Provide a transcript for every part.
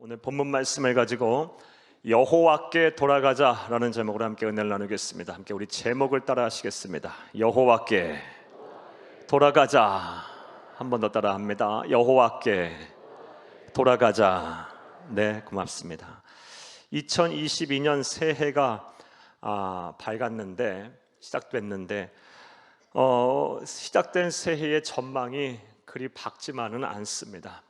오늘 본문 말씀을 가지고 여호와께 돌아가자라는 제목으로 함께 은혜를 나누겠습니다. 함께 우리 제목을 따라 하시겠습니다. 여호와께 돌아가자. 한 번 더 따라 합니다. 여호와께 돌아가자. 네, 고맙습니다. 2022년 새해가 밝았는데 시작됐는데 시작된 새해의 전망이 그리 밝지만은 않습니다.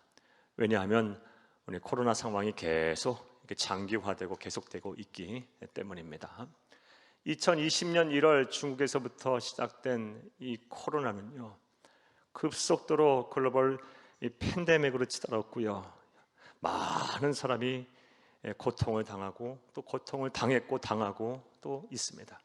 왜냐하면 우리 코로나 상황이 계속 이렇게 장기화되고 계속되고 있기 때문입니다. 2020년 1월 중국에서부터 시작된 이 코로나는요, 급속도로 글로벌 이 팬데믹으로 치달았고요. 많은 사람이 고통을 당하고 또 고통을 당했고 당하고 또 있습니다.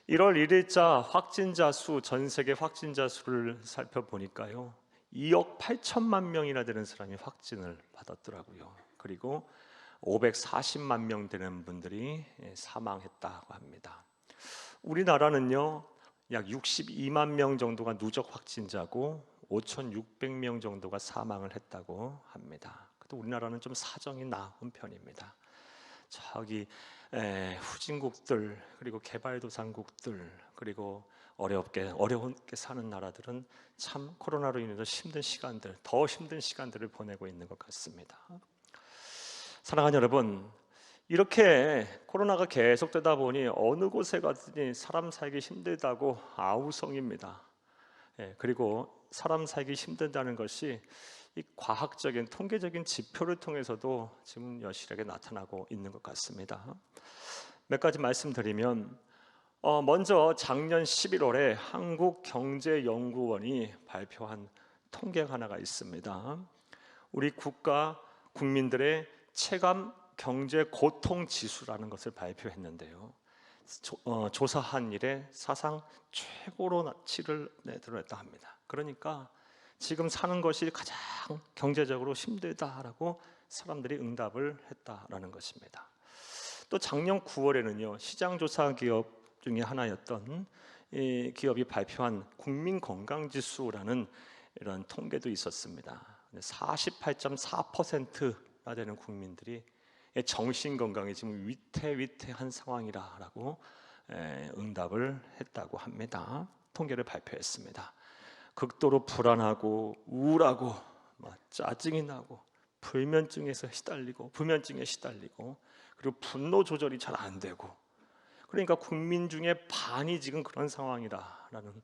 1월 1일자 확진자 수, 전 세계 확진자 수를 살펴보니까요, 2억 8천만 명이나 되는 사람이 확진을 받았더라고요. 그리고 540만 명 되는 분들이 사망했다고 합니다. 우리나라는요, 약 62만 명 정도가 누적 확진자고 5,600명 정도가 사망을 했다고 합니다. 또 우리나라는 좀 사정이 나은 편입니다. 저기 후진국들, 그리고 개발도상국들, 그리고 어렵게 사는 나라들은 참 코로나로 인해서 힘든 시간들, 더 힘든 시간들을 보내고 있는 것 같습니다. 사랑하는 여러분, 이렇게 코로나가 계속되다 보니 어느 곳에 가든지 사람 살기 힘들다고 아우성입니다. 그리고 사람 살기 힘들다는 것이 이 과학적인 통계적인 지표를 통해서도 지금 여실하게 나타나고 있는 것 같습니다. 몇 가지 말씀드리면, 먼저 작년 11월에 한국경제연구원이 발표한 통계가 하나가 있습니다. 우리 국민들의 체감 경제 고통 지수라는 것을 발표했는데요, 조사한 이래 사상 최고로 나치를 내드렸다 합니다. 그러니까 지금 사는 것이 가장 경제적으로 힘들다라고 사람들이 응답을 했다라는 것입니다. 또 작년 9월에는요, 시장조사 기업 중에 하나였던 이 기업이 발표한 국민건강지수라는 이런 통계도 있었습니다. 48.4%나 되는 국민들이 정신건강이 지금 위태위태한 상황이라고 응답을 했다고 합니다. 통계를 발표했습니다. 극도로 불안하고 우울하고 짜증이 나고 불면증에 시달리고 그리고 분노 조절이 잘 안 되고, 그러니까 국민 중에 반이 지금 그런 상황이라는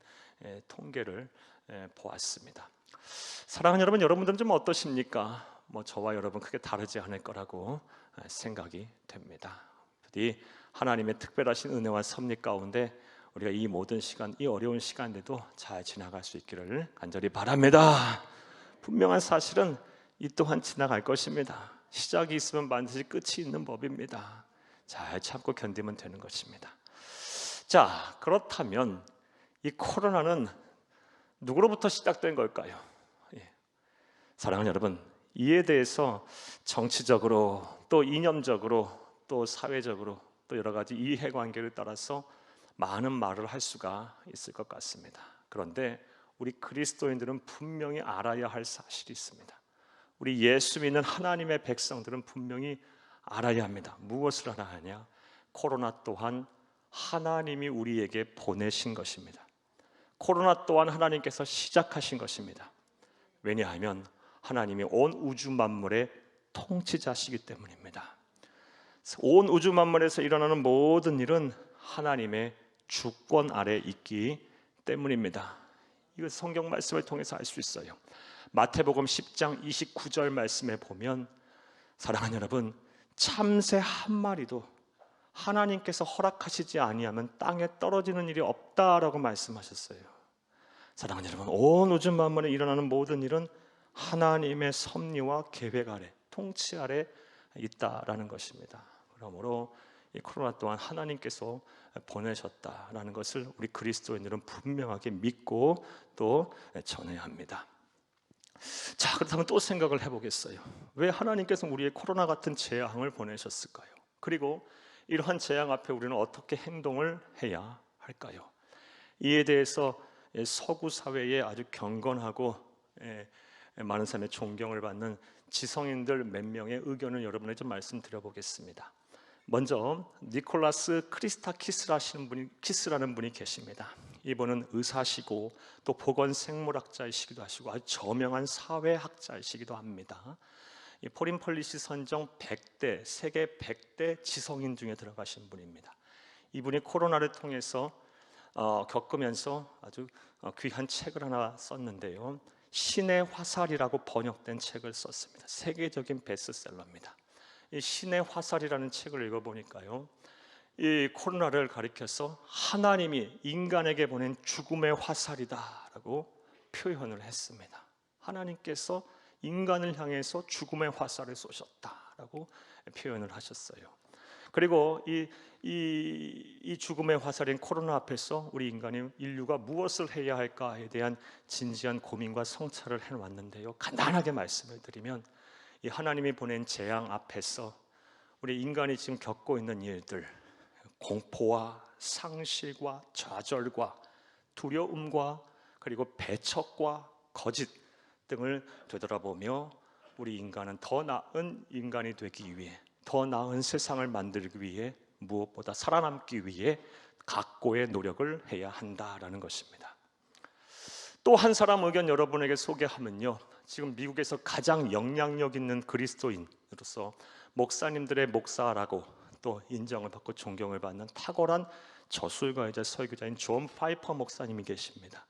통계를 보았습니다. 사랑하는 여러분, 여러분들은 좀 어떠십니까? 저와 여러분 크게 다르지 않을 거라고 생각이 됩니다. 부디 하나님의 특별하신 은혜와 섭리 가운데 우리가 이 모든 시간, 이 어려운 시간에도 잘 지나갈 수 있기를 간절히 바랍니다. 분명한 사실은 이 또한 지나갈 것입니다. 시작이 있으면 반드시 끝이 있는 법입니다. 잘 참고 견디면 되는 것입니다. 자, 그렇다면 이 코로나는 누구로부터 시작된 걸까요? 사랑하는 여러분, 이에 대해서 정치적으로 또 이념적으로 또 사회적으로 또 여러 가지 이해관계를 따라서 많은 말을 할 수가 있을 것 같습니다. 그런데 우리 그리스도인들은 분명히 알아야 할 사실이 있습니다. 우리 예수 믿는 하나님의 백성들은 분명히 알아야 합니다. 무엇을 알아야 하냐? 코로나 또한 하나님이 우리에게 보내신 것입니다. 코로나 또한 하나님께서 시작하신 것입니다. 왜냐하면 하나님이 온 우주 만물의 통치자시기 때문입니다. 온 우주 만물에서 일어나는 모든 일은 하나님의 주권 아래 있기 때문입니다. 이거 성경 말씀을 통해서 알 수 있어요. 마태복음 10장 29절 말씀에 보면, 사랑하는 여러분, 참새 한 마리도 하나님께서 허락하시지 아니하면 땅에 떨어지는 일이 없다라고 말씀하셨어요. 사랑하는 여러분, 온 우주 만물에 일어나는 모든 일은 하나님의 섭리와 계획 아래, 통치 아래 있다라는 것입니다. 그러므로 이 코로나 또한 하나님께서 보내셨다라는 것을 우리 그리스도인들은 분명하게 믿고 또 전해야 합니다. 자, 그렇다면 또 생각을 해보겠어요. 왜 하나님께서 우리의 코로나 같은 재앙을 보내셨을까요? 그리고 이러한 재앙 앞에 우리는 어떻게 행동을 해야 할까요? 이에 대해서 서구 사회의 아주 경건하고 많은 사람의 존경을 받는 지성인들 몇 명의 의견을 여러분에게 좀 말씀드려 보겠습니다. 먼저 니콜라스 키스라는 분이 계십니다. 이분은 의사시고 또 보건생물학자이시기도 하시고 아주 저명한 사회학자이시기도 합니다. 이 포린 폴리시 선정 100대, 세계 100대 지성인 중에 들어가신 분입니다. 이분이 코로나를 통해서 겪으면서 아주 귀한 책을 하나 썼는데요, 신의 화살이라고 번역된 책을 썼습니다. 세계적인 베스트셀러입니다. 이 신의 화살이라는 책을 읽어보니까요, 이 코로나를 가리켜서 하나님이 인간에게 보낸 죽음의 화살이다라고 표현을 했습니다. 하나님께서 인간을 향해서 죽음의 화살을 쏘셨다라고 표현을 하셨어요. 그리고 이 죽음의 화살인 코로나 앞에서 우리 인류가 무엇을 해야 할까에 대한 진지한 고민과 성찰을 해왔는데요, 간단하게 말씀을 드리면 이 하나님이 보낸 재앙 앞에서 우리 인간이 지금 겪고 있는 일들, 공포와 상실과 좌절과 두려움과 그리고 배척과 거짓 등을 되돌아보며 우리 인간은 더 나은 인간이 되기 위해, 더 나은 세상을 만들기 위해, 무엇보다 살아남기 위해 각고의 노력을 해야 한다라는 것입니다. 또 한 사람 의견 여러분에게 소개하면요, 지금 미국에서 가장 영향력 있는 그리스도인으로서 목사님들의 목사라고 또 인정을 받고 존경을 받는 탁월한 저술가이자 설교자인 존 파이퍼 목사님이 계십니다.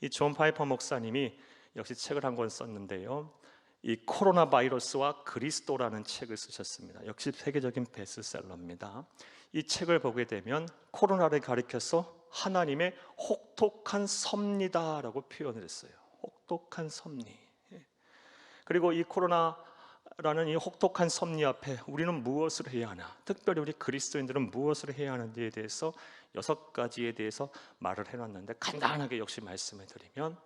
이 존 파이퍼 목사님이 역시 책을 한 권 썼는데요, 이 코로나 바이러스와 그리스도라는 책을 쓰셨습니다. 역시 세계적인 베스트셀러입니다. 이 책을 보게 되면 코로나를 가리켜서 하나님의 혹독한 섭리다라고 표현을 했어요. 혹독한 섭리. 그리고 이 코로나라는 이 혹독한 섭리 앞에 우리는 무엇을 해야 하나, 특별히 우리 그리스도인들은 무엇을 해야 하는지에 대해서 6가지에 대해서 말을 해놨는데, 간단하게 역시 말씀을 드리면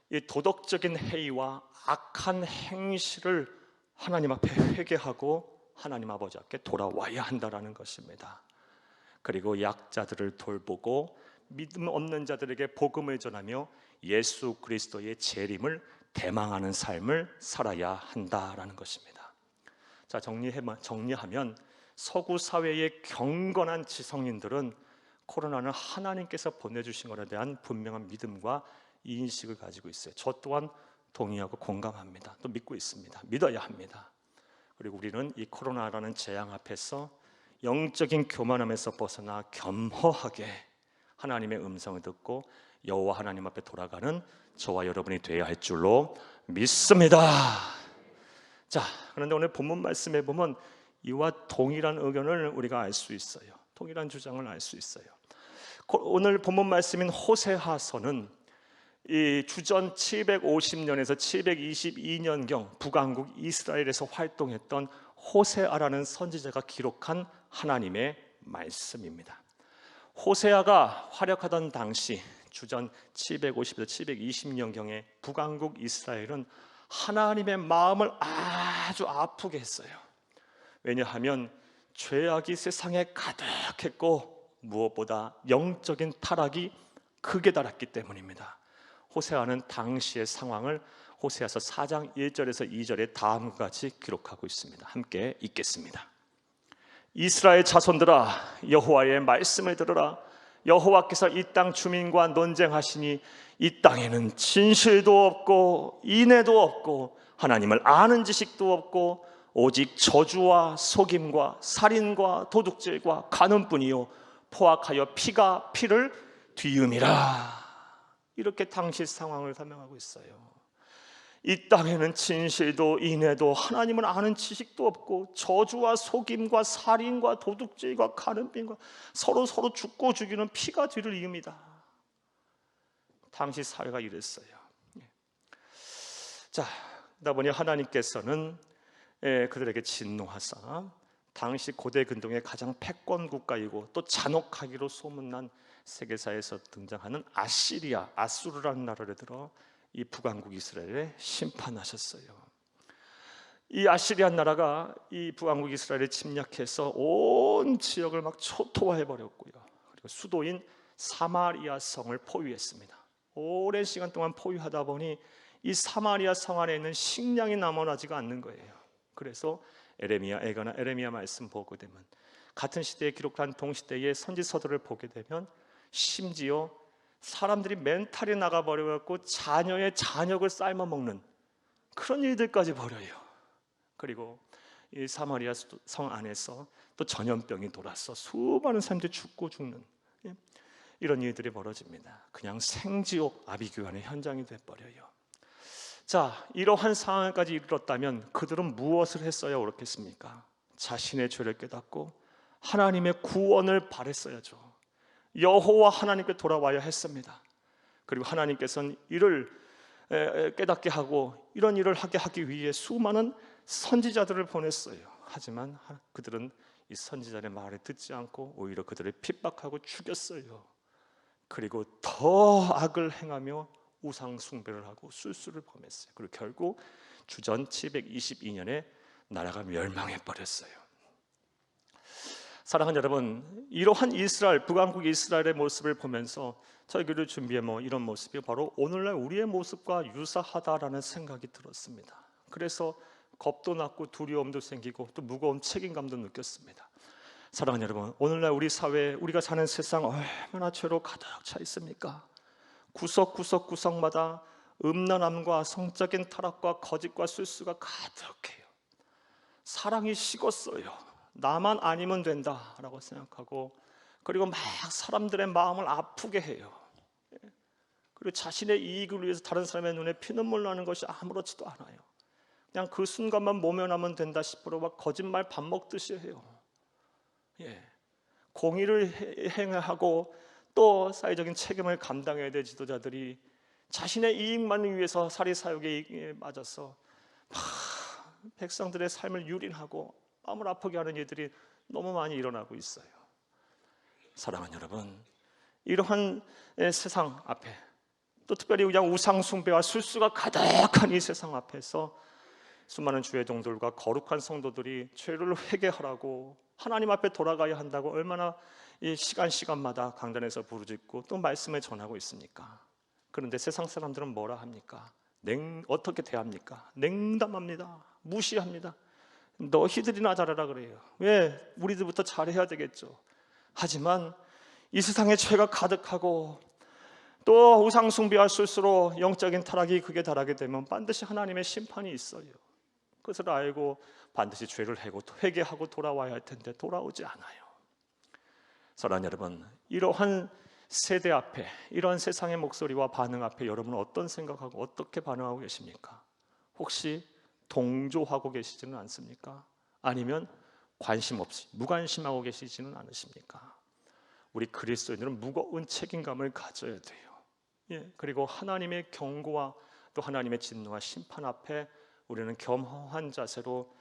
이 도덕적인 해이와 악한 행실을 하나님 앞에 회개하고 하나님 아버지 앞에 돌아와야 한다는 것입니다. 그리고 약자들을 돌보고 믿음 없는 자들에게 복음을 전하며 예수 그리스도의 재림을 대망하는 삶을 살아야 한다라는 것입니다. 자, 정리하면 서구 사회의 경건한 지성인들은 코로나는 하나님께서 보내주신 것에 대한 분명한 믿음과 인식을 가지고 있어요. 저 또한 동의하고 공감합니다. 또 믿고 있습니다. 믿어야 합니다. 그리고 우리는 이 코로나라는 재앙 앞에서 영적인 교만함에서 벗어나 겸허하게 하나님의 음성을 듣고 여호와 하나님 앞에 돌아가는 저와 여러분이 되어야 할 줄로 믿습니다. 자, 그런데 오늘 본문 말씀에 보면 이와 동일한 의견을 우리가 알 수 있어요. 동일한 주장을 알 수 있어요. 오늘 본문 말씀인 호세아서는 이 주전 750년에서 722년경 북왕국 이스라엘에서 활동했던 호세아라는 선지자가 기록한 하나님의 말씀입니다. 호세아가 활약하던 당시 주전 750에서 720년경에 북왕국 이스라엘은 하나님의 마음을 아주 아프게 했어요. 왜냐하면 죄악이 세상에 가득했고 무엇보다 영적인 타락이 크게 달았기 때문입니다. 호세아는 당시의 상황을 호세아서 4장 1절에서 2절에 다음과 같이 기록하고 있습니다. 함께 읽겠습니다. 이스라엘 자손들아, 여호와의 말씀을 들으라. 여호와께서 이 땅 주민과 논쟁하시니 이 땅에는 진실도 없고 인애도 없고 하나님을 아는 지식도 없고 오직 저주와 속임과 살인과 도둑질과 간음뿐이요 포악하여 피가 피를 뒤음이라. 이렇게 당시 상황을 설명하고 있어요. 이 땅에는 진실도 인애도 하나님을 아는 지식도 없고 저주와 속임과 살인과 도둑질과 간음병과 서로 죽고 죽이는 피가 뒤를 이읍니다. 당시 사회가 이랬어요. 자, 그러다 보니 하나님께서는 그들에게 진노하사 당시 고대 근동의 가장 패권 국가이고 또 잔혹하기로 소문난 세계사에서 등장하는 아수르라는 나라를 들어 이 북왕국 이스라엘에 심판하셨어요. 이 아시리아 나라가 이 북왕국 이스라엘을 침략해서 온 지역을 막 초토화해 버렸고요. 그리고 수도인 사마리아 성을 포위했습니다. 오랜 시간 동안 포위하다 보니 이 사마리아 성 안에 있는 식량이 남아나지가 않는 거예요. 그래서 에레미야, 에레미야 말씀 보게 되면, 같은 시대에 기록한 동시대의 선지서들을 보게 되면 심지어 사람들이 멘탈이 나가버려갖고 자녀의 잔역을 삶아 먹는 그런 일들까지 벌여요. 그리고 이 사마리아 성 안에서 또 전염병이 돌아서 수많은 사람들이 죽고 죽는 이런 일들이 벌어집니다. 그냥 생지옥 아비규환의 현장이 돼버려요. 자, 이러한 상황까지 이르렀다면 그들은 무엇을 했어야 옳겠습니까? 자신의 죄를 깨닫고 하나님의 구원을 바랬어야죠. 여호와 하나님께 돌아와야 했습니다. 그리고 하나님께서는 이를 깨닫게 하고 이런 일을 하기 위해 수많은 선지자들을 보냈어요. 하지만 그들은 이 선지자의 말을 듣지 않고 오히려 그들을 핍박하고 죽였어요. 그리고 더 악을 행하며 우상 숭배를 하고 술수를 범했어요. 그리고 결국 주전 722년에 나라가 멸망해 버렸어요. 사랑하는 여러분, 이러한 이스라엘, 북왕국 이스라엘의 모습을 보면서 설교를 준비해 이런 모습이 바로 오늘날 우리의 모습과 유사하다라는 생각이 들었습니다. 그래서 겁도 났고 두려움도 생기고 또 무거운 책임감도 느꼈습니다. 사랑하는 여러분, 오늘날 우리 사회, 우리가 사는 세상 얼마나 죄로 가득 차 있습니까? 구석구석마다 음란함과 성적인 타락과 거짓과 술수가 가득해요. 사랑이 식었어요. 나만 아니면 된다라고 생각하고, 그리고 막 사람들의 마음을 아프게 해요. 그리고 자신의 이익을 위해서 다른 사람의 눈에 피눈물 나는 것이 아무렇지도 않아요. 그냥 그 순간만 모면하면 된다 싶으러 막 거짓말 밥 먹듯이 해요. 공의를 행하고 또 사회적인 책임을 감당해야 될 지도자들이 자신의 이익만을 위해서 사리사욕에 맞아서 백성들의 삶을 유린하고 마음을 아프게 하는 일들이 너무 많이 일어나고 있어요. 사랑하는 여러분, 이러한 세상 앞에, 또 특별히 그냥 우상 숭배와 술수가 가득한 이 세상 앞에서 수많은 주의 종들과 거룩한 성도들이 죄를 회개하라고 하나님 앞에 돌아가야 한다고 얼마나 이 시간마다 강단에서 부르짖고 또 말씀을 전하고 있습니까? 그런데 세상 사람들은 뭐라 합니까? 어떻게 대합니까? 냉담합니다. 무시합니다. 너희들이나 잘하라 그래요. 왜? 우리들부터 잘해야 되겠죠. 하지만 이 세상에 죄가 가득하고 또 우상 숭배와 술수로 영적인 타락이 극에 달하게 되면 반드시 하나님의 심판이 있어요. 그것을 알고 반드시 죄를 해고 회개하고 돌아와야 할 텐데 돌아오지 않아요. 사랑하는 여러분, 이러한 세대 앞에, 이런 세상의 목소리와 반응 앞에 여러분은 어떤 생각하고 어떻게 반응하고 계십니까? 혹시 동조하고 계시지는 않습니까? 아니면 관심 없이 무관심하고 계시지는 않으십니까? 우리 그리스도인들은 무거운 책임감을 가져야 돼요. 그리고 하나님의 경고와 또 하나님의 진노와 심판 앞에 우리는 겸허한 자세로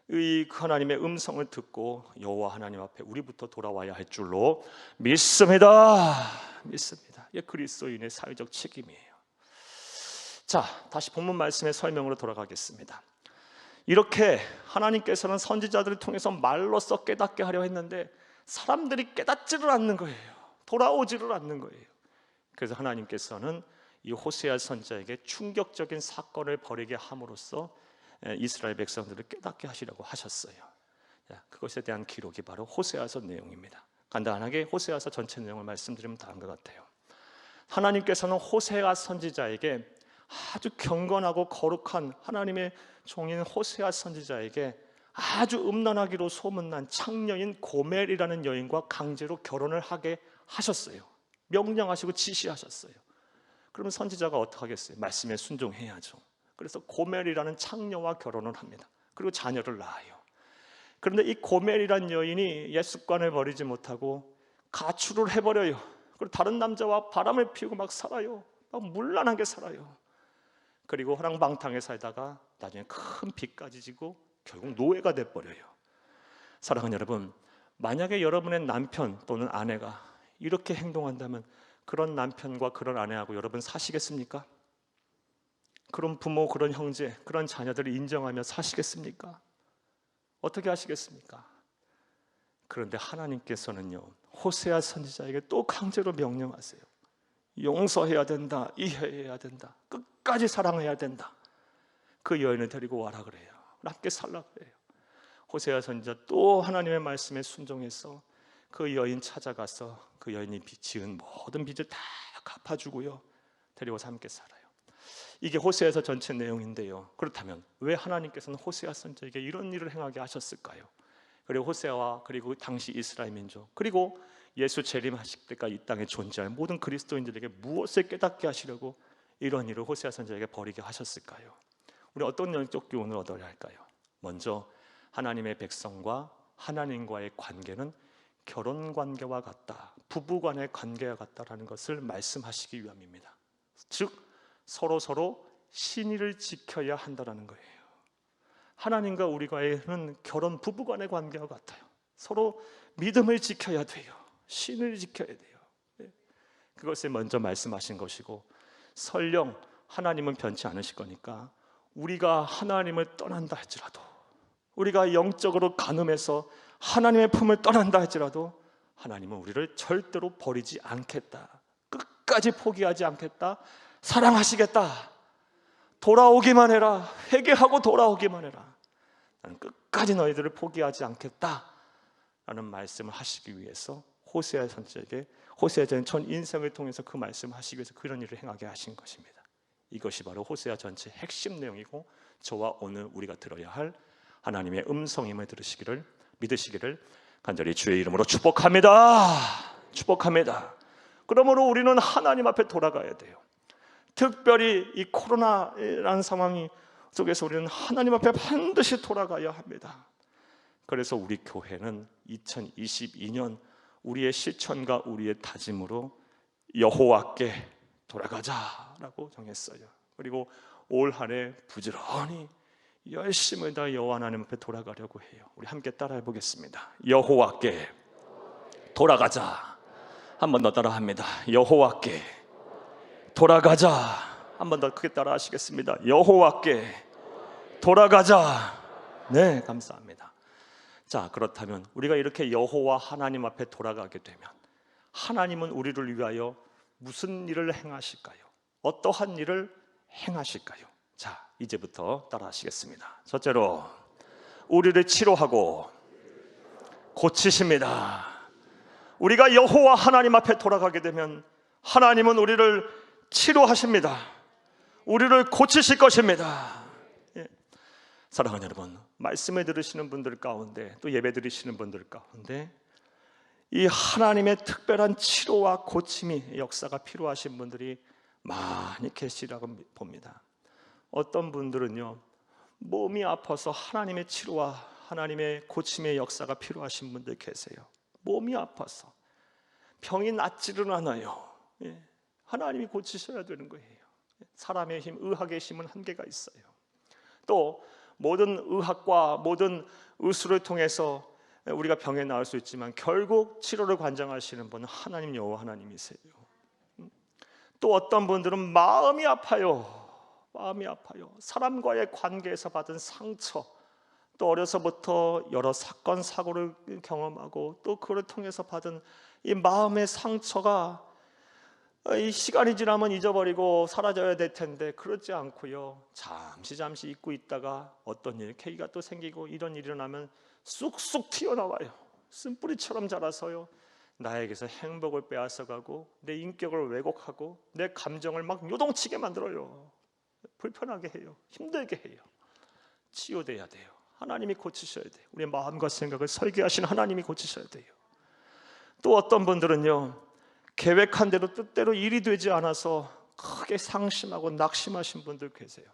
그 하나님의 음성을 듣고 여호와 하나님 앞에 우리부터 돌아와야 할 줄로 믿습니다. 이게 그리스도인의 사회적 책임이에요. 자, 다시 본문 말씀의 설명으로 돌아가겠습니다. 이렇게 하나님께서는 선지자들을 통해서 말로써 깨닫게 하려 했는데 사람들이 깨닫지를 않는 거예요. 돌아오지를 않는 거예요. 그래서 하나님께서는 이 호세아 선지자에게 충격적인 사건을 벌이게 함으로써 이스라엘 백성들을 깨닫게 하시려고 하셨어요. 그것에 대한 기록이 바로 호세아서 내용입니다. 간단하게 호세아서 전체 내용을 말씀드리면 다음과 같아요. 하나님께서는 호세아 선지자에게 아주 경건하고 거룩한 하나님의 종인 호세아 선지자에게 아주 음란하기로 소문난 창녀인 고멜이라는 여인과 강제로 결혼을 하게 하셨어요. 명령하시고 지시하셨어요. 그러면 선지자가 어떻게 하겠어요? 말씀에 순종해야죠. 그래서 고멜이라는 창녀와 결혼을 합니다. 그리고 자녀를 낳아요. 그런데 이 고멜이라는 여인이 옛습관을 버리지 못하고 가출을 해버려요. 그리고 다른 남자와 바람을 피우고 막 살아요. 막 문란하게 살아요. 그리고 허랑방탕에 살다가 나중에 큰 빚까지 지고 결국 노예가 돼버려요. 사랑하는 여러분, 만약에 여러분의 남편 또는 아내가 이렇게 행동한다면 그런 남편과 그런 아내하고 여러분 사시겠습니까? 그런 부모, 그런 형제, 그런 자녀들을 인정하며 사시겠습니까? 어떻게 하시겠습니까? 그런데 하나님께서는요, 호세아 선지자에게 또 강제로 명령하세요. 용서해야 된다, 이해해야 된다, 끝까지 사랑해야 된다. 그 여인을 데리고 와라 그래요. 함께 살라 그래요. 호세아 선지자 또 하나님의 말씀에 순종해서 그 여인 찾아가서 그 여인이 지은 모든 빚을 다 갚아주고요, 데리고서 함께 살아요. 이게 호세아서 전체 내용인데요. 그렇다면 왜 하나님께서는 호세아 선지자에게 이런 일을 행하게 하셨을까요? 그리고 호세아와 그리고 당시 이스라엘 민족, 그리고 예수 재림하실 때까지 이 땅에 존재할 모든 그리스도인들에게 무엇을 깨닫게 하시려고 이런 일을 호세아 선지자에게 벌이게 하셨을까요? 우리 어떤 영적 교훈을 얻어야 할까요? 먼저 하나님의 백성과 하나님과의 관계는 결혼 관계와 같다, 부부 간의 관계와 같다라는 것을 말씀하시기 위함입니다. 즉 서로 신의를 지켜야 한다는 거예요. 하나님과 우리과는 결혼 부부 간의 관계와 같아요. 서로 믿음을 지켜야 돼요. 신을 지켜야 돼요. 그것을 먼저 말씀하신 것이고, 설령 하나님은 변치 않으실 거니까 우리가 하나님을 떠난다 할지라도, 우리가 영적으로 간음해서 하나님의 품을 떠난다 할지라도 하나님은 우리를 절대로 버리지 않겠다, 끝까지 포기하지 않겠다, 사랑하시겠다, 돌아오기만 해라, 회개하고 돌아오기만 해라, 나는 끝까지 너희들을 포기하지 않겠다 라는 말씀을 하시기 위해서 호세아 선지자에게, 호세아는 전 인생을 통해서 그 말씀을 하시기 위해서 그런 일을 행하게 하신 것입니다. 이것이 바로 호세아 전체 핵심 내용이고, 저와 오늘 우리가 들어야 할 하나님의 음성임을 믿으시기를 간절히 주의 이름으로 축복합니다. 축복합니다. 그러므로 우리는 하나님 앞에 돌아가야 돼요. 특별히 이 코로나라는 상황 속에서 우리는 하나님 앞에 반드시 돌아가야 합니다. 그래서 우리 교회는 2022년 우리의 실천과 우리의 다짐으로 여호와께 돌아가자라고 정했어요. 그리고 올 한 해 부지런히 열심히 다 여호와 하나님 앞에 돌아가려고 해요. 우리 함께 따라해 보겠습니다. 여호와께 돌아가자. 한 번 더 따라합니다. 여호와께 돌아가자. 한 번 더 크게 따라 하시겠습니다. 여호와께 돌아가자. 네, 감사합니다. 자, 그렇다면 우리가 이렇게 여호와 하나님 앞에 돌아가게 되면 하나님은 우리를 위하여 무슨 일을 행하실까요? 어떠한 일을 행하실까요? 자, 이제부터 따라 하시겠습니다. 첫째로 우리를 치료하고 고치십니다. 우리가 여호와 하나님 앞에 돌아가게 되면 하나님은 우리를 치료하십니다. 우리를 고치실 것입니다. 예. 사랑하는 여러분, 말씀을 들으시는 분들 가운데, 또 예배 드리시는 분들 가운데 이 하나님의 특별한 치료와 고침이 역사가 필요하신 분들이 많이 계시라고 봅니다. 어떤 분들은요, 몸이 아파서 하나님의 치료와 하나님의 고침의 역사가 필요하신 분들 계세요. 몸이 아파서 병이 낫지를 않아요. 예. 하나님이 고치셔야 되는 거예요. 사람의 힘, 의학의 힘은 한계가 있어요. 또 모든 의학과 모든 의술을 통해서 우리가 병에 나을 수 있지만 결국 치료를 관장하시는 분은 하나님 여호와 하나님이세요. 또 어떤 분들은 마음이 아파요. 마음이 아파요. 사람과의 관계에서 받은 상처, 또 어려서부터 여러 사건 사고를 경험하고 또 그를 통해서 받은 이 마음의 상처가 이 시간이 지나면 잊어버리고 사라져야 될 텐데 그렇지 않고요, 잠시 잊고 있다가 어떤 일, 계기가 또 생기고 이런 일이 일어나면 쑥쑥 튀어나와요. 쓴뿌리처럼 자라서요, 나에게서 행복을 빼앗아가고 내 인격을 왜곡하고 내 감정을 막 요동치게 만들어요. 불편하게 해요. 힘들게 해요. 치유돼야 돼요. 하나님이 고치셔야 돼요. 우리의 마음과 생각을 설계하신 하나님이 고치셔야 돼요. 또 어떤 분들은요, 계획한 대로 뜻대로 일이 되지 않아서 크게 상심하고 낙심하신 분들 계세요.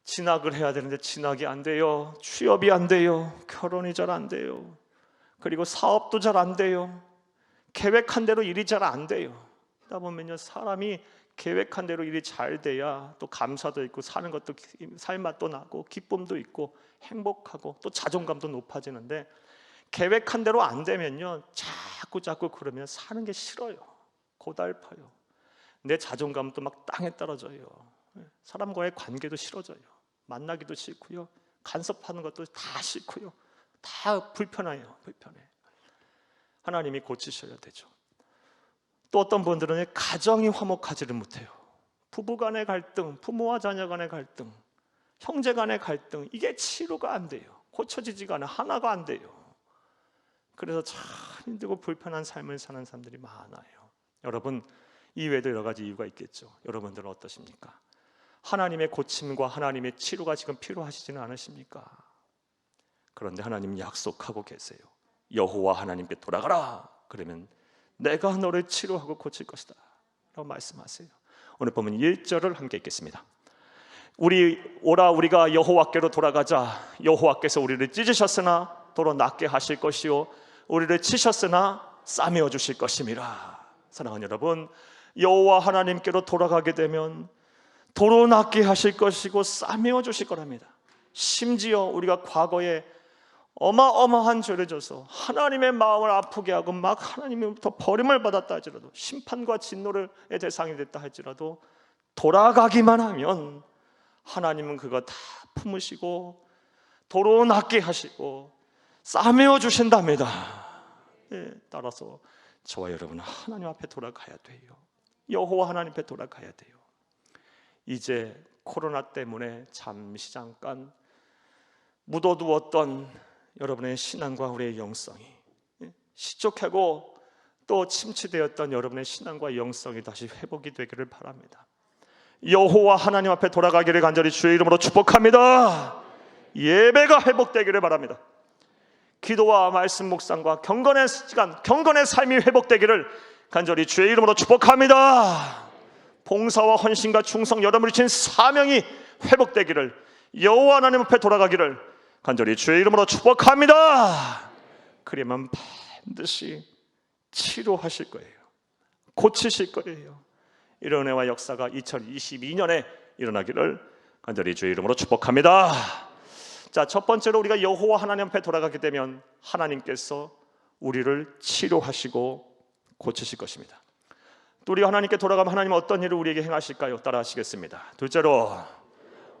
진학을 해야 되는데 진학이 안 돼요. 취업이 안 돼요. 결혼이 잘 안 돼요. 그리고 사업도 잘 안 돼요. 계획한 대로 일이 잘 안 돼요. 그러다 보면요, 사람이 계획한 대로 일이 잘 돼야 또 감사도 있고 사는 것도 살맛도 나고 기쁨도 있고 행복하고 또 자존감도 높아지는데, 계획한 대로 안 되면요, 자꾸 그러면 사는 게 싫어요. 고달파요. 내 자존감도 막 땅에 떨어져요. 사람과의 관계도 싫어져요. 만나기도 싫고요, 간섭하는 것도 다 싫고요, 다 불편해요. 불편해. 하나님이 고치셔야 되죠. 또 어떤 분들은 가정이 화목하지를 못해요. 부부간의 갈등, 부모와 자녀 간의 갈등, 형제 간의 갈등, 이게 치료가 안 돼요. 고쳐지지가 않아요. 하나가 안 돼요. 그래서 참 힘들고 불편한 삶을 사는 사람들이 많아요. 여러분, 이외에도 여러 가지 이유가 있겠죠. 여러분들은 어떠십니까? 하나님의 고침과 하나님의 치료가 지금 필요하시지는 않으십니까? 그런데 하나님 약속하고 계세요. 여호와 하나님께 돌아가라. 그러면 내가 너를 치료하고 고칠 것이다 라고 말씀하세요. 오늘 보면 1절을 함께 읽겠습니다. 우리가 여호와께로 돌아가자. 여호와께서 우리를 찢으셨으나 도로 낫게 하실 것이요 우리를 치셨으나 싸매어 주실 것임이라. 사랑하는 여러분, 여호와 하나님께로 돌아가게 되면 도로 낫게 하실 것이고 싸매어 주실 거랍니다. 심지어 우리가 과거에 어마어마한 죄를 져서 하나님의 마음을 아프게 하고 막 하나님으로부터 버림을 받았다 할지라도, 심판과 진노의 대상이 됐다 할지라도 돌아가기만 하면 하나님은 그거 다 품으시고 도로 낫게 하시고 싸매어 주신답니다. 따라서 저와 여러분은 하나님 앞에 돌아가야 돼요. 여호와 하나님 앞에 돌아가야 돼요. 이제 코로나 때문에 잠시 잠깐 묻어두었던 여러분의 신앙과 우리의 영성이, 시족하고 또 침체되었던 여러분의 신앙과 영성이 다시 회복이 되기를 바랍니다. 여호와 하나님 앞에 돌아가기를 간절히 주의 이름으로 축복합니다. 예배가 회복되기를 바랍니다. 기도와 말씀 묵상과 경건의 시간, 경건의 삶이 회복되기를 간절히 주의 이름으로 축복합니다. 봉사와 헌신과 충성, 여러분이 진 사명이 회복되기를, 여호와 하나님 앞에 돌아가기를 간절히 주의 이름으로 축복합니다. 그러면 반드시 치료하실 거예요. 고치실 거예요. 이런 은혜와 역사가 2022년에 일어나기를 간절히 주의 이름으로 축복합니다. 자, 첫 번째로 우리가 여호와 하나님 앞에 돌아가게 되면 하나님께서 우리를 치료하시고 고치실 것입니다. 또 우리가 하나님께 돌아가면 하나님은 어떤 일을 우리에게 행하실까요? 따라 하시겠습니다. 둘째로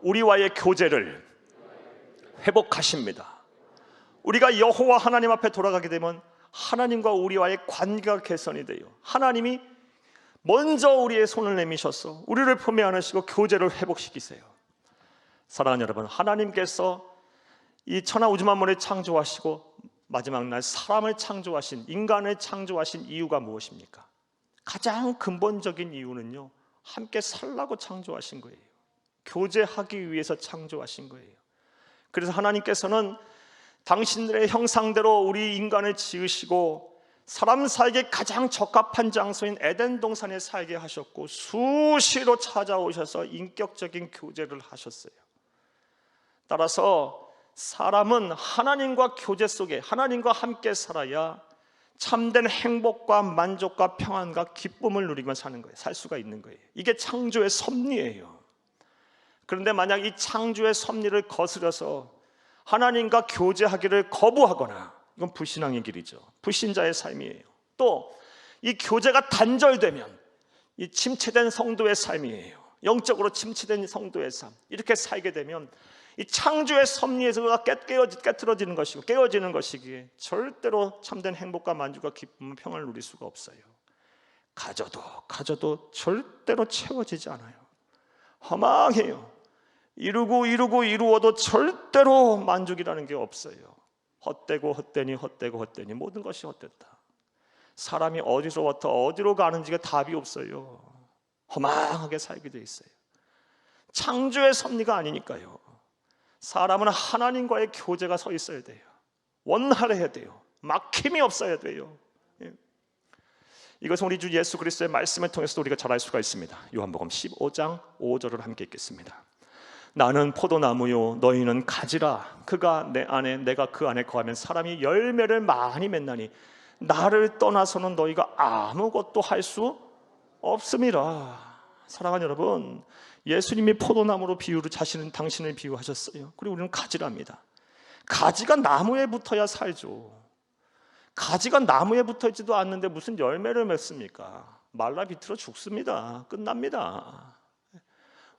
우리와의 교제를 회복하십니다. 우리가 여호와 하나님 앞에 돌아가게 되면 하나님과 우리와의 관계가 개선이 돼요. 하나님이 먼저 우리의 손을 내미셔서 우리를 품에 안으시고 교제를 회복시키세요. 사랑하는 여러분, 하나님께서 이 천하 우주 만물을 창조하시고 마지막 날 사람을 창조하신, 인간을 창조하신 이유가 무엇입니까? 가장 근본적인 이유는요, 함께 살라고 창조하신 거예요. 교제하기 위해서 창조하신 거예요. 그래서 하나님께서는 당신들의 형상대로 우리 인간을 지으시고 사람 살기에 가장 적합한 장소인 에덴 동산에 살게 하셨고 수시로 찾아오셔서 인격적인 교제를 하셨어요. 따라서 사람은 하나님과 교제 속에, 하나님과 함께 살아야 참된 행복과 만족과 평안과 기쁨을 누리며 사는 거예요. 살 수가 있는 거예요. 이게 창조의 섭리예요. 그런데 만약 이 창조의 섭리를 거스려서 하나님과 교제하기를 거부하거나, 이건 불신앙의 길이죠. 불신자의 삶이에요. 또 이 교제가 단절되면 이 침체된 성도의 삶이에요. 영적으로 침체된 성도의 삶. 이렇게 살게 되면 이 창조의 섭리에서 깨트러지는 것이고 깨어지는 것이기에 절대로 참된 행복과 만족과 기쁨과 평안을 누릴 수가 없어요. 가져도 절대로 채워지지 않아요. 허망해요. 이루어도 절대로 만족이라는 게 없어요. 헛되고 헛되니 모든 것이 헛됐다. 사람이 어디서부터 어디로 가는지가 답이 없어요. 허망하게 살게 돼 있어요. 창조의 섭리가 아니니까요. 사람은 하나님과의 교제가 서 있어야 돼요. 원활해야 돼요. 막힘이 없어야 돼요. 이것은 우리 주 예수 그리스도의 말씀을 통해서 우리가 잘 알 수가 있습니다. 요한복음 15장 5절을 함께 읽겠습니다. 나는 포도나무요 너희는 가지라. 그가 내 안에 내가 그 안에 거하면 사람이 열매를 많이 맺나니 나를 떠나서는 너희가 아무것도 할 수 없음이라. 사랑하는 여러분, 예수님이 포도나무로 당신을 비유하셨어요. 그리고 우리는 가지랍니다. 가지가 나무에 붙어야 살죠. 가지가 나무에 붙어있지도 않는데 무슨 열매를 맺습니까? 말라 비틀어 죽습니다. 끝납니다.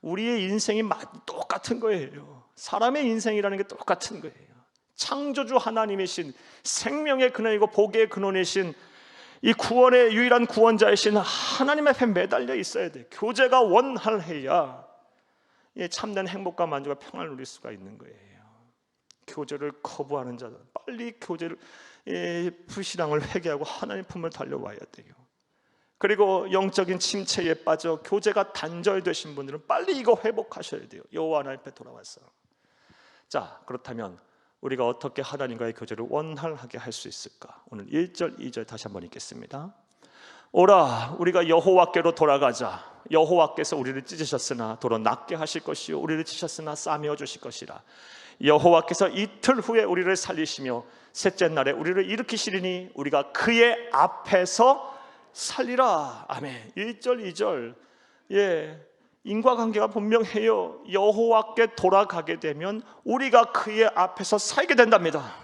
우리의 인생이 똑같은 거예요. 사람의 인생이라는 게 똑같은 거예요. 창조주 하나님이신, 생명의 근원이고 복의 근원이신 이 구원의 유일한 구원자이신 하나님 앞에 매달려 있어야 돼. 교제가 원활해야 참된 행복과 만족과 평안을 누릴 수가 있는 거예요. 교제를 거부하는 자들, 빨리 교제를 불신앙을 회개하고 하나님 품을 달려와야 돼요. 그리고 영적인 침체에 빠져 교제가 단절되신 분들은 빨리 이거 회복하셔야 돼요. 여호와 하나님 앞에 돌아와서. 자, 그렇다면 우리가 어떻게 하나님과의 교제를 원활하게 할 수 있을까? 오늘 1절, 2절 다시 한번 읽겠습니다. 오라, 우리가 여호와께로 돌아가자. 여호와께서 우리를 찢으셨으나 도로 낫게 하실 것이요 우리를 치셨으나 싸매어 주실 것이라. 여호와께서 이틀 후에 우리를 살리시며 셋째 날에 우리를 일으키시리니 우리가 그의 앞에서 살리라. 아멘. 1절, 2절. 인과관계가 분명해요. 여호와께 돌아가게 되면 우리가 그의 앞에서 살게 된답니다.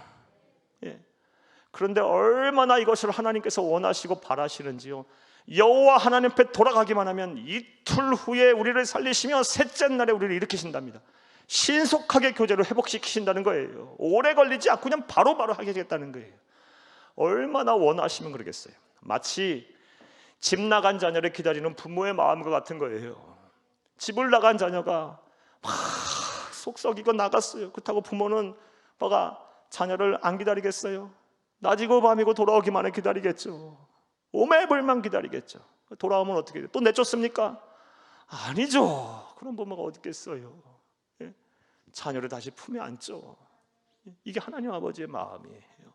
그런데 얼마나 이것을 하나님께서 원하시고 바라시는지요. 여호와 하나님 앞에 돌아가기만 하면 이틀 후에 우리를 살리시며 셋째 날에 우리를 일으키신답니다. 신속하게 교제를 회복시키신다는 거예요. 오래 걸리지 않고 그냥 바로바로 하게 되겠다는 거예요. 얼마나 원하시면 그러겠어요. 마치 집 나간 자녀를 기다리는 부모의 마음과 같은 거예요. 집을 나간 자녀가 막 속썩이고 나갔어요. 그렇다고 부모는 자녀를 안 기다리겠어요? 낮이고 밤이고 돌아오기만을 기다리겠죠. 오매불만 기다리겠죠. 돌아오면 어떻게 돼요? 또 내쫓습니까? 아니죠. 그런 부모가 어디 있겠어요. 자녀를 다시 품에 안죠. 이게 하나님 아버지의 마음이에요.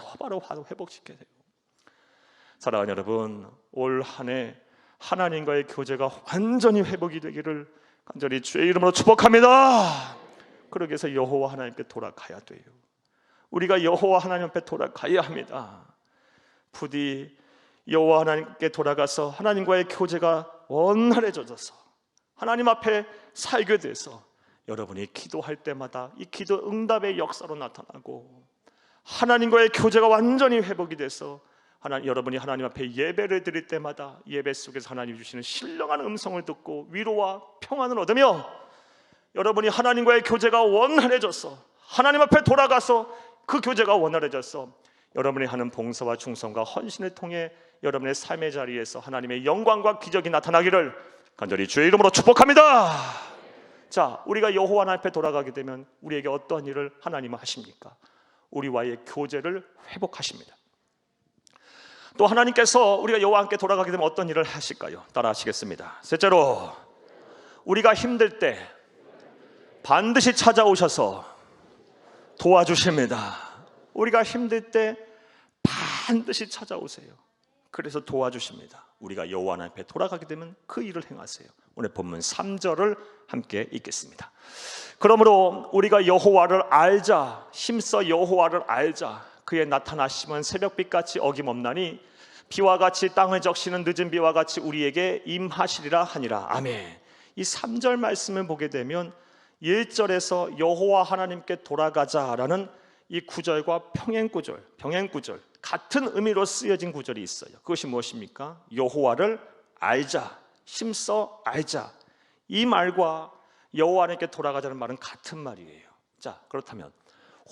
바로 회복시켜야 돼요. 사랑하는 여러분, 올 한 해 하나님과의 교제가 완전히 회복이 되기를 간절히 주의 이름으로 축복합니다. 그러기 위해서 여호와 하나님께 돌아가야 돼요. 우리가 여호와 하나님 앞에 돌아가야 합니다. 부디 여호와 하나님께 돌아가서 하나님과의 교제가 원활해져서 하나님 앞에 살게 돼서 여러분이 기도할 때마다 이 기도 응답의 역사로 나타나고 하나님과의 교제가 완전히 회복이 돼서 여러분이 하나님 앞에 예배를 드릴 때마다 예배 속에서 하나님이 주시는 신령한 음성을 듣고 위로와 평안을 얻으며 여러분이 하나님과의 교제가 원활해져서 하나님 앞에 돌아가서 그 교제가 원활해져서 여러분이 하는 봉사와 충성과 헌신을 통해 여러분의 삶의 자리에서 하나님의 영광과 기적이 나타나기를 간절히 주의 이름으로 축복합니다. 자, 우리가 여호와 하나님 앞에 돌아가게 되면 우리에게 어떤 일을 하나님은 하십니까? 우리와의 교제를 회복하십니다. 또 하나님께서 우리가 여호와 함께 돌아가게 되면 어떤 일을 하실까요? 따라 하시겠습니다. 셋째로, 우리가 힘들 때 반드시 찾아오셔서 도와주십니다. 우리가 힘들 때 반드시 찾아오세요. 그래서 도와주십니다. 우리가 여호와 하나님 앞에 돌아가게 되면 그 일을 행하세요. 오늘 본문 3절을 함께 읽겠습니다. 그러므로 우리가 여호와를 알자, 힘써 여호와를 알자. 그의 나타나심은 새벽빛같이 어김없나니 비와 같이 땅을 적시는 늦은 비와 같이 우리에게 임하시리라 하니라. 아멘. 이 3절 말씀을 보게 되면 1절에서 여호와 하나님께 돌아가자라는 이 구절과 병행구절 같은 의미로 쓰여진 구절이 있어요. 그것이 무엇입니까? 여호와를 알자, 힘써 알자. 이 말과 여호와 하나님께 돌아가자는 말은 같은 말이에요. 자, 그렇다면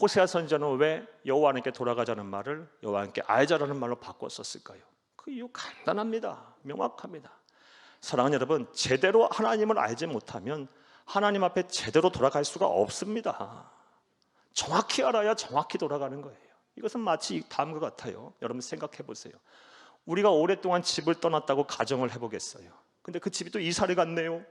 호세아 선지자는 왜 여호와 하나님께 돌아가자는 말을 여호와 하나님께 알자라는 말로 바꿨었을까요? 그 이유 간단합니다. 명확합니다. 사랑하는 여러분, 제대로 하나님을 알지 못하면 하나님 앞에 제대로 돌아갈 수가 없습니다. 정확히 알아야 정확히 돌아가는 거예요. 이것은 마치 다음과 같아요. 여러분 생각해 보세요. 우리가 오랫동안 집을 떠났다고 가정을 해보겠어요. 근데 그 집이 또 이사를 갔네요.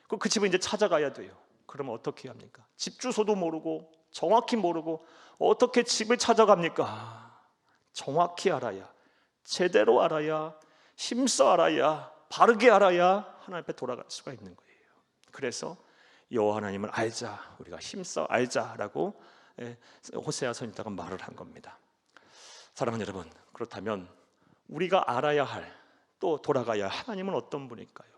그 집을 이제 찾아가야 돼요. 그러면 어떻게 합니까? 집 주소도 모르고 정확히 모르고 어떻게 집을 찾아갑니까? 정확히 알아야, 제대로 알아야, 힘써 알아야, 바르게 알아야 하나님 앞에 돌아갈 수가 있는 거예요. 그래서 여호와 하나님을 알자, 우리가 힘써 알자라고 호세아 선지자가 말을 한 겁니다. 사랑하는 여러분, 그렇다면 우리가 알아야 할, 또 돌아가야 할 하나님은 어떤 분일까요?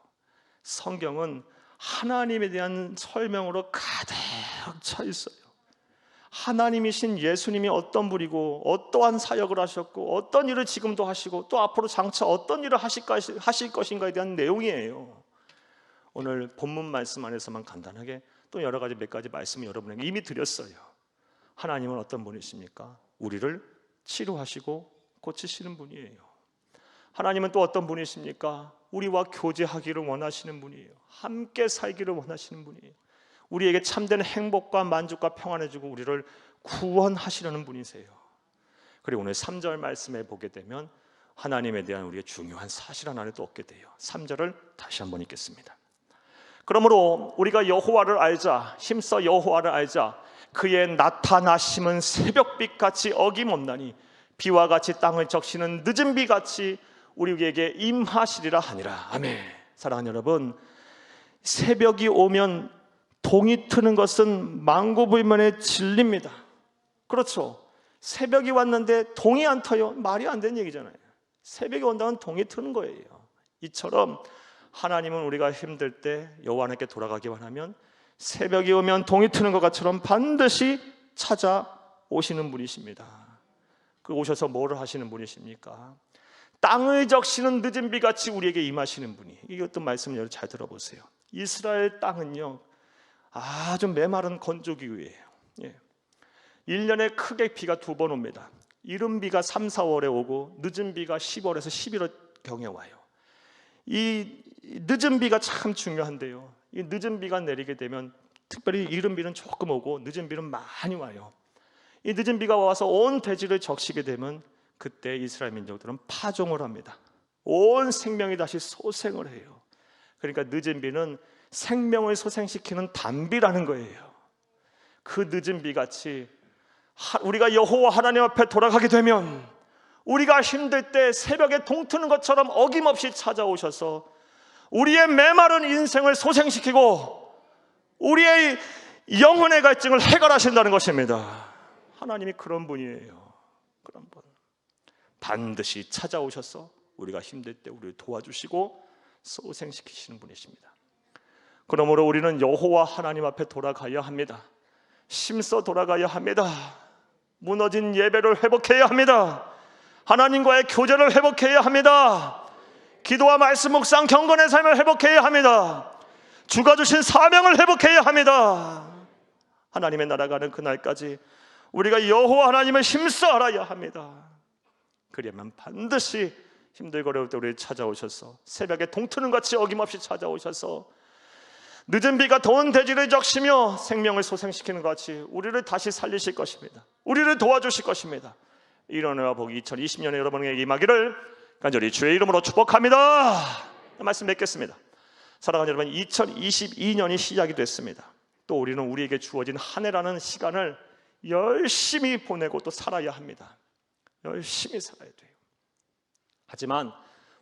성경은 하나님에 대한 설명으로 가득 차 있어요. 하나님이신 예수님이 어떤 분이고 어떠한 사역을 하셨고 어떤 일을 지금도 하시고 또 앞으로 장차 어떤 일을 하실 것인가에 대한 내용이에요. 오늘 본문 말씀 안에서만 간단하게 또 여러 가지 몇 가지 말씀을 여러분에게 이미 드렸어요. 하나님은 어떤 분이십니까? 우리를 치료하시고 고치시는 분이에요. 하나님은 또 어떤 분이십니까? 우리와 교제하기를 원하시는 분이에요. 함께 살기를 원하시는 분이에요. 우리에게 참된 행복과 만족과 평안을 주고 우리를 구원하시려는 분이세요. 그리고 오늘 3절 말씀에 보게 되면 하나님에 대한 우리의 중요한 사실 하나를 또 얻게 돼요. 3절을 다시 한번 읽겠습니다. 그러므로 우리가 여호와를 알자, 힘써 여호와를 알자. 그의 나타나심은 새벽빛같이 어김없나니 비와 같이 땅을 적시는 늦은 비같이 우리에게 임하시리라 하니라. 아멘. 사랑하는 여러분, 새벽이 오면 동이 트는 것은 망고불면의 진리입니다. 그렇죠. 새벽이 왔는데 동이 안 터요? 말이 안 되는 얘기잖아요. 새벽이 온다면 동이 트는 거예요. 이처럼 하나님은 우리가 힘들 때 여호와 하나님께 돌아가기만 하면 새벽이 오면 동이 트는 것처럼 반드시 찾아오시는 분이십니다. 그 오셔서 뭐를 하시는 분이십니까? 땅을 적시는 늦은 비같이 우리에게 임하시는 분이. 이게 어떤 말씀을 잘 들어보세요. 이스라엘 땅은요 아주 메마른 건조기후예요. 1년에 크게 비가 2번 옵니다. 이른 비가 3, 4월에 오고 늦은 비가 10월에서 11월경에 와요. 이 늦은 비가 참 중요한데요, 이 늦은 비가 내리게 되면 특별히 이른 비는 조금 오고 늦은 비는 많이 와요. 이 늦은 비가 와서 온 대지를 적시게 되면 그때 이스라엘 민족들은 파종을 합니다. 온 생명이 다시 소생을 해요. 그러니까 늦은 비는 생명을 소생시키는 단비라는 거예요. 그 늦은 비같이 우리가 여호와 하나님 앞에 돌아가게 되면 우리가 힘들 때 새벽에 동트는 것처럼 어김없이 찾아오셔서 우리의 메마른 인생을 소생시키고 우리의 영혼의 갈증을 해결하신다는 것입니다. 하나님이 그런 분이에요. 그런 분. 반드시 찾아오셔서 우리가 힘들 때 우리를 도와주시고 소생시키시는 분이십니다. 그러므로 우리는 여호와 하나님 앞에 돌아가야 합니다. 힘써 돌아가야 합니다. 무너진 예배를 회복해야 합니다. 하나님과의 교제를 회복해야 합니다. 기도와 말씀 묵상 경건의 삶을 회복해야 합니다. 주가 주신 사명을 회복해야 합니다. 하나님의 나라가는 그날까지 우리가 여호와 하나님을 힘써 알아야 합니다. 그러면 반드시 힘들고 어려울 때 우리를 찾아오셔서 새벽에 동트는 같이 어김없이 찾아오셔서 늦은 비가 더운 대지를 적시며 생명을 소생시키는 것 같이 우리를 다시 살리실 것입니다. 우리를 도와주실 것입니다. 이런 은혜와 복이 2020년에 여러분에게 임하기를 간절히 주의 이름으로 축복합니다. 말씀 맺겠습니다. 사랑하는 여러분, 2022년이 시작이 됐습니다. 또 우리는 우리에게 주어진 한 해라는 시간을 열심히 보내고 또 살아야 합니다. 열심히 살아야 돼요. 하지만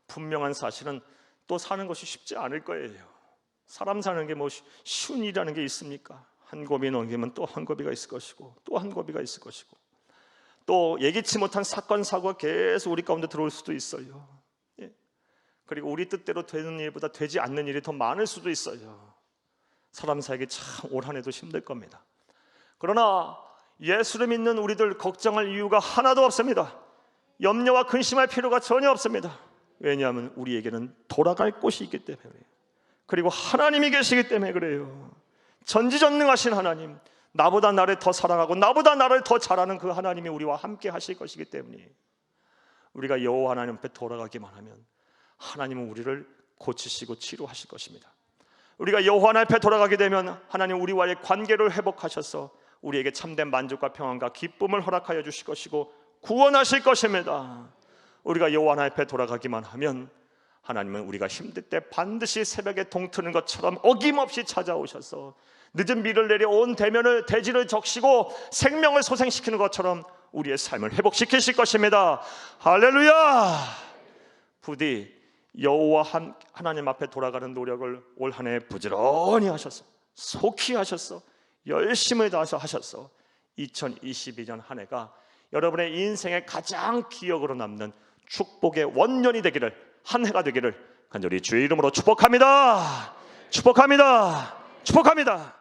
분명한 사실은 또 사는 것이 쉽지 않을 거예요. 사람 사는 게 뭐 쉬운 일이라는 게 있습니까? 한 고비 넘기면 또 한 고비가 있을 것이고 또 한 고비가 있을 것이고 또 예기치 못한 사건 사고가 계속 우리 가운데 들어올 수도 있어요. 그리고 우리 뜻대로 되는 일보다 되지 않는 일이 더 많을 수도 있어요. 사람 살기 참 올 한 해도 힘들 겁니다. 그러나 예수를 믿는 우리들 걱정할 이유가 하나도 없습니다. 염려와 근심할 필요가 전혀 없습니다. 왜냐하면 우리에게는 돌아갈 곳이 있기 때문에 그래요. 그리고 하나님이 계시기 때문에 그래요. 전지전능하신 하나님, 나보다 나를 더 사랑하고 나보다 나를 더 잘하는 그 하나님이 우리와 함께 하실 것이기 때문에 우리가 여호와 하나님 앞에 돌아가기만 하면 하나님은 우리를 고치시고 치료하실 것입니다. 우리가 여호와 하나님 앞에 돌아가게 되면 하나님 우리와의 관계를 회복하셔서 우리에게 참된 만족과 평안과 기쁨을 허락하여 주실 것이고 구원하실 것입니다. 우리가 여호와 하나님 앞에 돌아가기만 하면 하나님은 우리가 힘들 때 반드시 새벽에 동트는 것처럼 어김없이 찾아오셔서 늦은 비를 내려 온 대지를 적시고 생명을 소생시키는 것처럼 우리의 삶을 회복시키실 것입니다. 할렐루야. 부디 여호와 하나님 앞에 돌아가는 노력을 올 한 해 부지런히 하셔서 속히 하셔서 열심을 다해서 하셔서 2022년 한 해가 여러분의 인생의 가장 기억으로 남는 축복의 원년이 되기를, 한 해가 되기를 간절히 주의 이름으로 축복합니다. 축복합니다. 축복합니다.